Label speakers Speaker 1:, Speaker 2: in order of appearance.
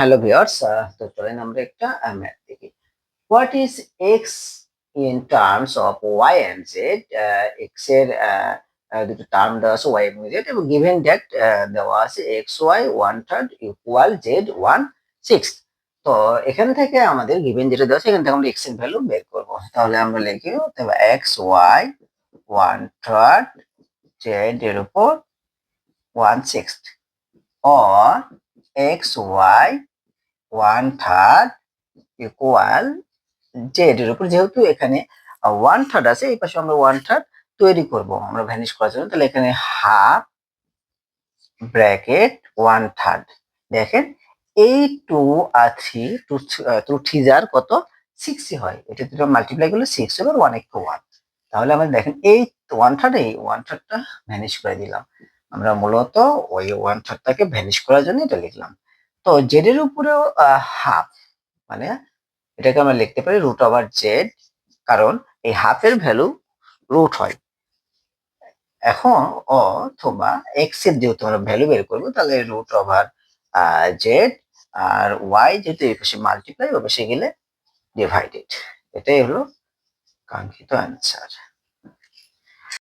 Speaker 1: Hello viewers, তো চলেন আমরা একটা ম্যাথ দেখি। What is X in terms of Y and Z? X এর দুটো টার্ম দেওয়া আছে ওয়াই এবং জেড, এবং গিভেন দ্যাট দেওয়া আছে X Y one third equal Z one six. তো এখান থেকে আমাদের গিভেন যেটা দেওয়া আছে এখান থেকে আমরা এক্স এর ভ্যালু বের করবো। তাহলে আমরা লিখি তবে X Y one third Z এর উপর one six, or X Y one third equal Z এর উপর, যেহেতু এখানে ওয়ান থার্ড আছে এই পাশে আমরা ওয়ান থার্ড তৈরি করব আমরা ভ্যানিশ করার জন্য। তাহলে এখানে হাফ ব্র্যাকেট ওয়ান থার্ড, দেখেন এই টু আর থ্রি, টু থ্রি যার কত সিক্সই হয়, এটা দুটো মাল্টিপ্লাই করলে সিক্স হবে, ওয়ান একটু ওয়ান। তাহলে আমরা দেখেন এই ওয়ান থার্ড, এই ওয়ান থার্ডটা ভ্যানিশ করে দিলাম। আমরা মূলত ওই ওয়ান থার্ডটাকে ভ্যানিশ করার জন্য এটা লিখলাম। তো জেড এর উপরেও হাফ, মানে এটাকে আমরা লিখতে পারি রুট ওভার জেড, কারণ এই হাফের ভ্যালু রুট হয়। এখন অথবা এক্স এর যেহেতু আমরা ভ্যালু বের করবো, তাহলে রুট ওভার জেড, আর ওয়াই যেহেতু এই পাশে মাল্টিপ্লাই, ওই পাশে গেলে ডিভাইডেড। এটাই হলো কাঙ্ক্ষিত অ্যান্সার।